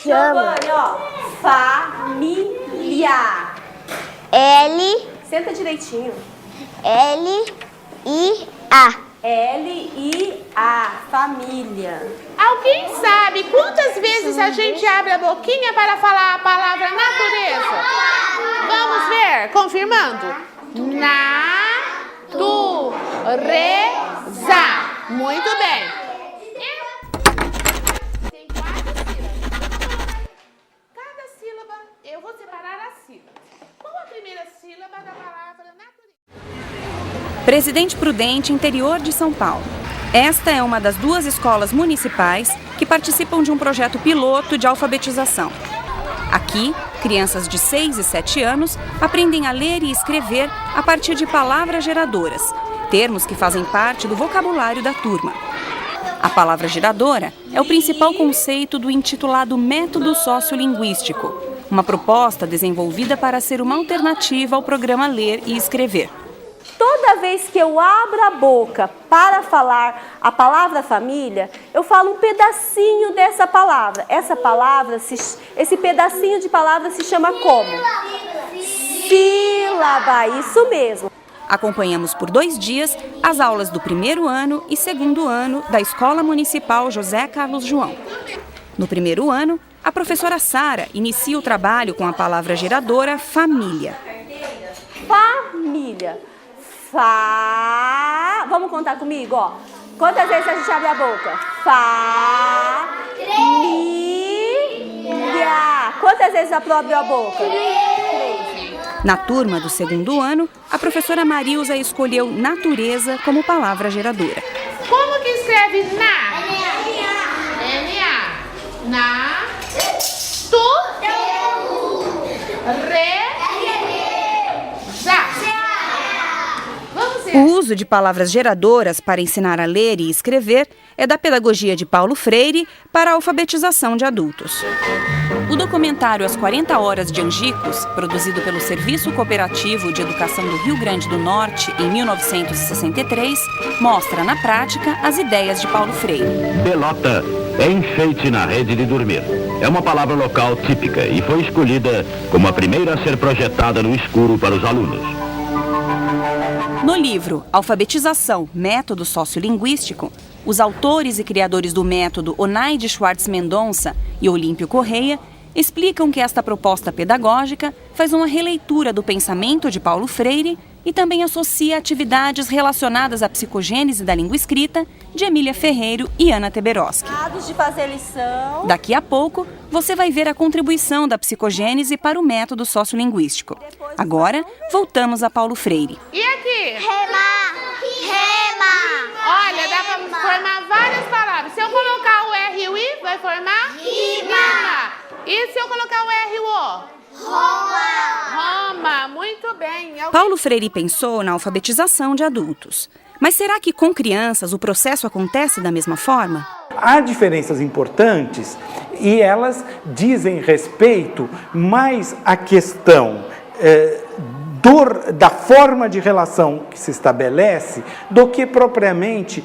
Giovanni, ó. Família. Senta direitinho. L-I-A. L-I-A. Família. Alguém sabe quantas vezes a gente abre a boquinha para falar a palavra natureza? Vamos ver, confirmando. Natureza. Muito bem. Tem 4 sílabas. Cada sílaba, eu vou separar a sílaba. Qual a primeira sílaba da palavra natureza? Presidente Prudente, interior de São Paulo. Esta é uma das 2 escolas municipais que participam de um projeto piloto de alfabetização. Aqui, crianças de 6 e 7 anos aprendem a ler e escrever a partir de palavras geradoras, termos que fazem parte do vocabulário da turma. A palavra geradora é o principal conceito do intitulado Método Sociolinguístico, uma proposta desenvolvida para ser uma alternativa ao programa Ler e Escrever. Toda vez que eu abro a boca para falar a palavra família, eu falo um pedacinho dessa palavra. Esse pedacinho de palavra se chama como? Sílaba, isso mesmo. Acompanhamos por 2 dias as aulas do 1º ano e 2º ano da Escola Municipal José Carlos João. No 1º ano, a professora Sara inicia o trabalho com a palavra geradora família. Família. Vamos contar comigo, ó. Quantas vezes a gente abre a boca? Família. Quantas vezes abre a boca? 3. Na turma do 2º ano, a professora Marilza escolheu natureza como palavra geradora. Como que escreve na? N-A. Na. Tu. Re. Já. O uso de palavras geradoras para ensinar a ler e escrever é da pedagogia de Paulo Freire para a alfabetização de adultos. O documentário As 40 Horas de Angicos, produzido pelo Serviço Cooperativo de Educação do Rio Grande do Norte em 1963, mostra na prática as ideias de Paulo Freire. Pelota é enfeite na rede de dormir. É uma palavra local típica e foi escolhida como a primeira a ser projetada no escuro para os alunos. No livro Alfabetização, Método Sociolinguístico, os autores e criadores do método Onaide Schwartz Mendonça e Olímpio Correia explicam que esta proposta pedagógica faz uma releitura do pensamento de Paulo Freire e também associa atividades relacionadas à psicogênese da língua escrita de Emília Ferreiro e Ana Teberoski. De fazer lição. Daqui a pouco, você vai ver a contribuição da psicogênese para o método sociolinguístico. Agora, voltamos a Paulo Freire. E aqui? Rema. Olha, dá para formar várias palavras. Se eu colocar o R e o I, vai formar? Rima. E se eu colocar o R e o O? Roma. Muito bem. Paulo Freire pensou na alfabetização de adultos. Mas será que com crianças o processo acontece da mesma forma? Há diferenças importantes e elas dizem respeito mais à questão da forma de relação que se estabelece do que propriamente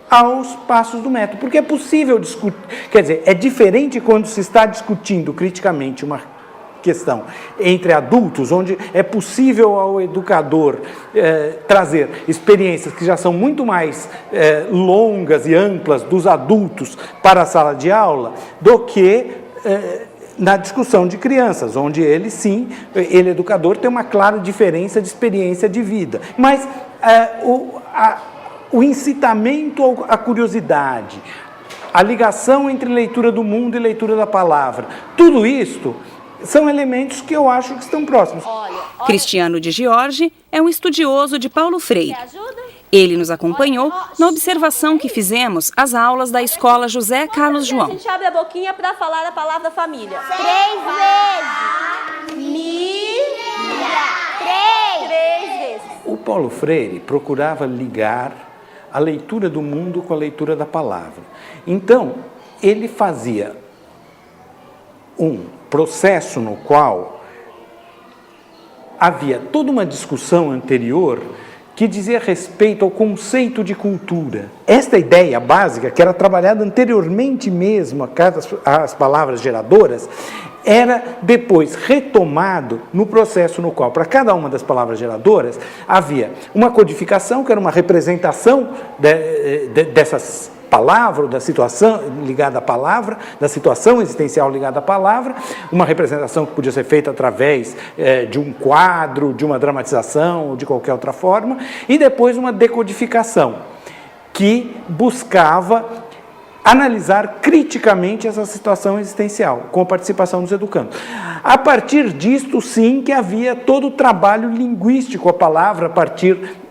aos passos do método. Porque é possível discutir, quer dizer, é diferente quando se está discutindo criticamente uma questão entre adultos, onde é possível ao educador trazer experiências que já são muito mais longas e amplas dos adultos para a sala de aula, do que na discussão de crianças, onde ele educador, tem uma clara diferença de experiência de vida. Mas o incitamento à curiosidade, a ligação entre leitura do mundo e leitura da palavra, tudo isto são elementos que eu acho que estão próximos. Cristiano de Giorgi é um estudioso de Paulo Freire. Ele nos acompanhou na observação que fizemos às aulas da Escola José Carlos João. A gente abre a boquinha para falar a palavra família. 3 vezes. Família. 3 vezes. O Paulo Freire procurava ligar a leitura do mundo com a leitura da palavra. Então, ele fazia processo no qual havia toda uma discussão anterior que dizia respeito ao conceito de cultura. Esta ideia básica, que era trabalhada anteriormente mesmo às palavras geradoras, era depois retomado no processo no qual, para cada uma das palavras geradoras, havia uma codificação, que era uma representação dessas palavras, da situação ligada à palavra, da situação existencial ligada à palavra, uma representação que podia ser feita através de um quadro, de uma dramatização, ou de qualquer outra forma, e depois uma decodificação, que buscava analisar criticamente essa situação existencial, com a participação dos educandos. A partir disto, sim, que havia todo o trabalho linguístico, a palavra a partir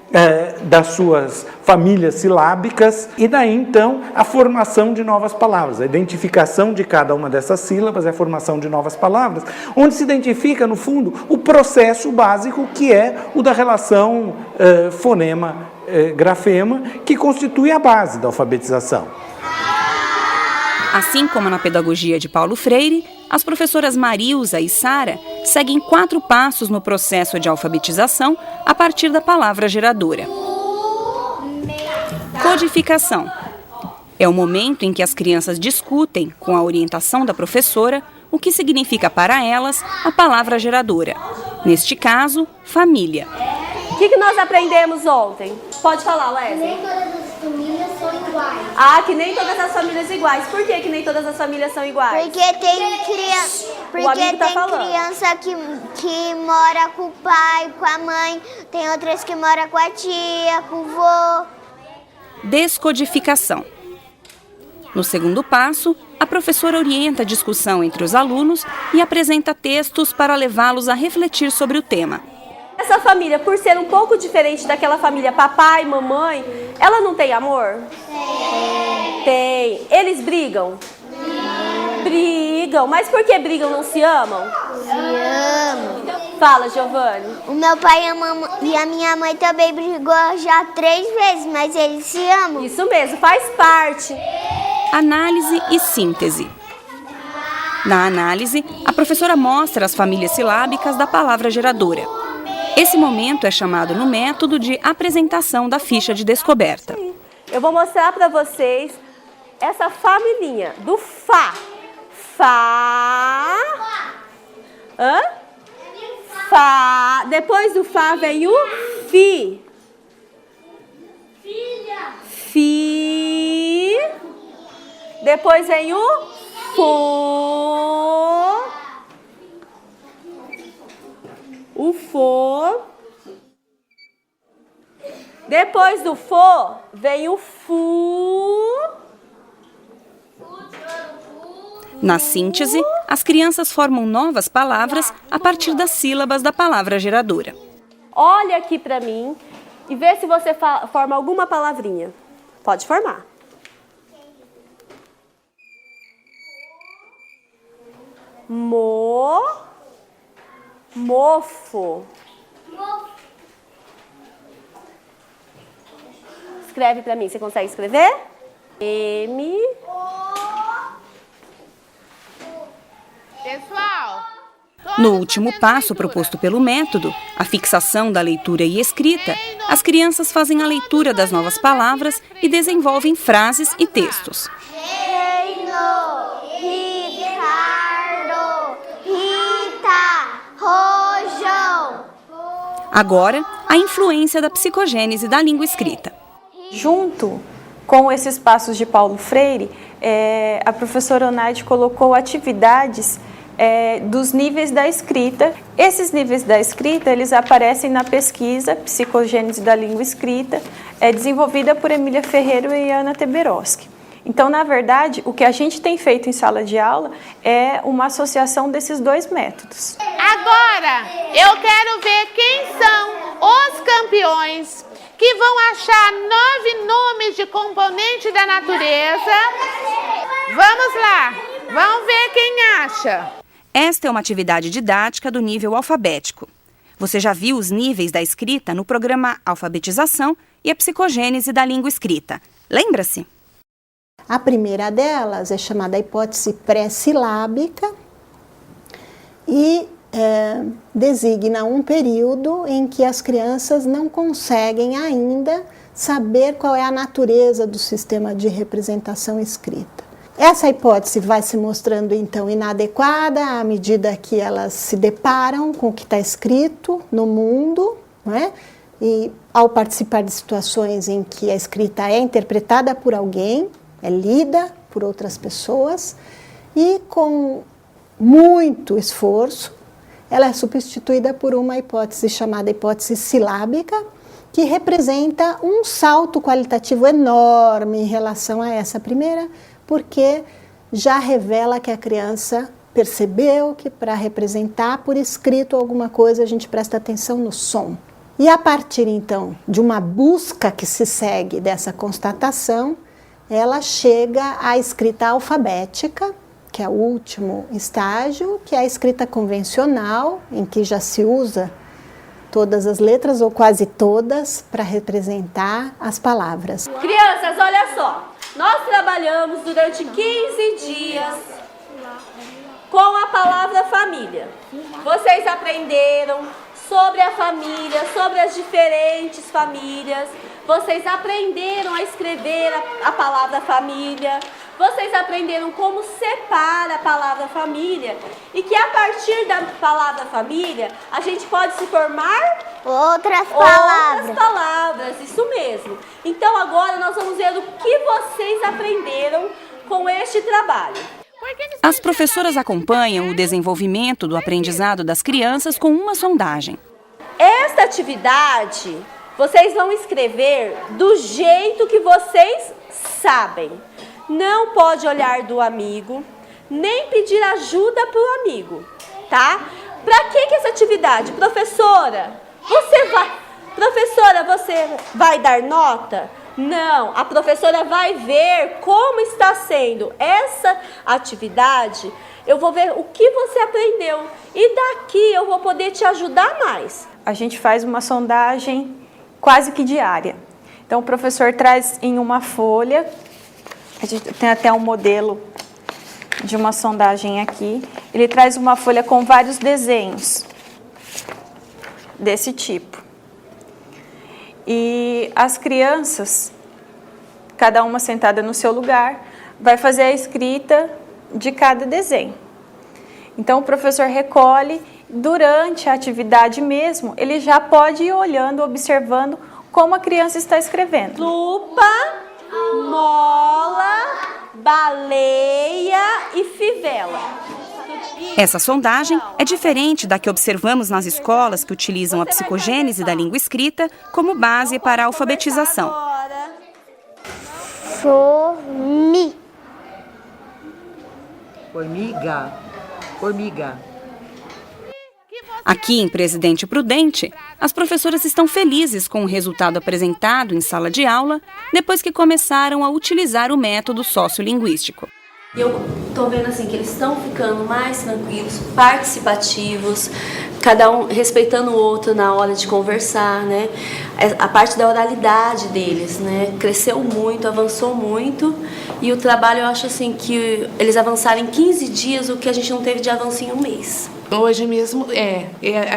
das suas famílias silábicas, e daí, então, a formação de novas palavras, a identificação de cada uma dessas sílabas, a formação de novas palavras, onde se identifica, no fundo, o processo básico, que é o da relação fonema-grafema, que constitui a base da alfabetização. Assim como na pedagogia de Paulo Freire, as professoras Marilza e Sara seguem 4 passos no processo de alfabetização a partir da palavra geradora. Codificação. É o momento em que as crianças discutem, com a orientação da professora, o que significa para elas a palavra geradora. Neste caso, família. O que nós aprendemos ontem? Pode falar, Wesley. Famílias são iguais. Ah, que nem todas as famílias iguais. Por que nem todas as famílias são iguais? Porque tem criança que mora com o pai, com a mãe, tem outras que moram com a tia, com o vô. Descodificação. No segundo passo, a professora orienta a discussão entre os alunos e apresenta textos para levá-los a refletir sobre o tema. Essa família, por ser um pouco diferente daquela família papai, mamãe, ela não tem amor? Tem. Eles brigam? Brigam. Mas por que brigam, não se amam? Se amam. Fala, Giovanni. O meu pai e a minha mãe também brigou já 3 vezes, mas eles se amam. Isso mesmo, faz parte. Análise e síntese. Na análise, a professora mostra as famílias silábicas da palavra geradora. Esse momento é chamado no método de apresentação da ficha de descoberta. Eu vou mostrar para vocês essa familhinha do Fá. Fá. Hã? Fá. Depois do Fá vem o Fi. Fi. Depois vem o Fô. O Fô. Depois do Fô, vem o Fu. Na síntese, as crianças formam novas palavras a partir das sílabas da palavra geradora. Olha aqui pra mim e vê se você forma alguma palavrinha. Pode formar. Mofo. Escreve pra mim. Você consegue escrever? M. Pessoal. No último passo proposto pelo método, a fixação da leitura e escrita, as crianças fazem a leitura das novas palavras e desenvolvem frases e textos. Reino, Ricardo, Rita, Rojão. Agora, a influência da psicogênese da língua escrita. Junto com esses passos de Paulo Freire, a professora Onaide colocou atividades dos níveis da escrita. Esses níveis da escrita, eles aparecem na pesquisa Psicogênese da Língua Escrita, desenvolvida por Emília Ferreiro e Ana Teberoski. Então, na verdade, o que a gente tem feito em sala de aula é uma associação desses 2 métodos. Agora, eu quero ver quem são os campeões que vão achar 9 nomes de componente da natureza. Vamos lá, vamos ver quem acha. Esta é uma atividade didática do nível alfabético. Você já viu os níveis da escrita no programa Alfabetização e a Psicogênese da Língua Escrita. Lembra-se? A primeira delas é chamada hipótese pré-silábica, e designa um período em que as crianças não conseguem ainda saber qual é a natureza do sistema de representação escrita. Essa hipótese vai se mostrando então inadequada à medida que elas se deparam com o que está escrito no mundo, não é? E ao participar de situações em que a escrita é interpretada por alguém, é lida por outras pessoas, e com muito esforço, ela é substituída por uma hipótese chamada hipótese silábica, que representa um salto qualitativo enorme em relação a essa primeira, porque já revela que a criança percebeu que para representar por escrito alguma coisa a gente presta atenção no som. E a partir então de uma busca que se segue dessa constatação, ela chega à escrita alfabética, que é o último estágio, que é a escrita convencional, em que já se usa todas as letras, ou quase todas, para representar as palavras. Crianças, olha só, nós trabalhamos durante 15 dias com a palavra família. Vocês aprenderam sobre a família, sobre as diferentes famílias, vocês aprenderam a escrever a palavra família, vocês aprenderam como separa a palavra família e que a partir da palavra família a gente pode se formar Outras palavras. outras palavras, isso mesmo. Então agora nós vamos ver o que vocês aprenderam com este trabalho. As professoras acompanham o desenvolvimento do aprendizado das crianças com uma sondagem. Esta atividade vocês vão escrever do jeito que vocês sabem. Não pode olhar do amigo, nem pedir ajuda para o amigo, tá? Para que essa atividade? Professora, você vai dar nota? Não, a professora vai ver como está sendo essa atividade. Eu vou ver o que você aprendeu e daqui eu vou poder te ajudar mais. A gente faz uma sondagem quase que diária. Então o professor traz em uma folha, a gente tem até um modelo de uma sondagem aqui, ele traz uma folha com vários desenhos desse tipo. E as crianças, cada uma sentada no seu lugar, vai fazer a escrita de cada desenho. Então o professor recolhe, durante a atividade mesmo, ele já pode ir olhando, observando como a criança está escrevendo. Lupa, mola, baleia e fivela. Essa sondagem é diferente da que observamos nas escolas que utilizam a psicogênese da língua escrita como base para a alfabetização. Formiga. Formiga. Aqui em Presidente Prudente, as professoras estão felizes com o resultado apresentado em sala de aula depois que começaram a utilizar o método sociolinguístico. Eu estou vendo assim que eles estão ficando mais tranquilos, participativos, cada um respeitando o outro na hora de conversar, né? A parte da oralidade deles, né? Cresceu muito, avançou muito e o trabalho eu acho assim que eles avançaram em 15 dias o que a gente não teve de avanço em um mês. Hoje mesmo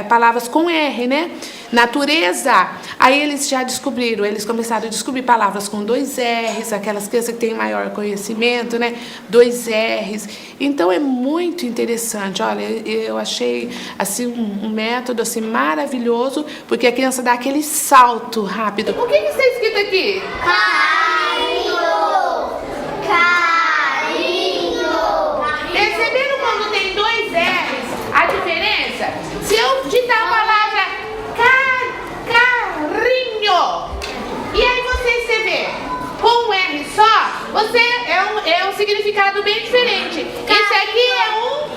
palavras com R, né? Natureza. Aí eles já descobriram, eles começaram a descobrir palavras com 2 R's, aquelas crianças que têm maior conhecimento, né? 2 R's. Então é muito interessante. Olha, eu achei assim um método assim maravilhoso, porque a criança dá aquele salto rápido. O que está escrito aqui? Carinho. Perceberam quando tem 2 R's? A diferença? Se eu digitar a palavra carinho e aí você escrever com um R só, você é um significado bem diferente. Esse aqui é um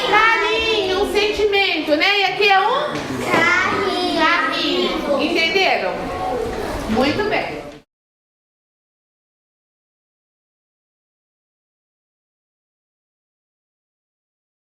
carinho, um sentimento, né? E aqui é um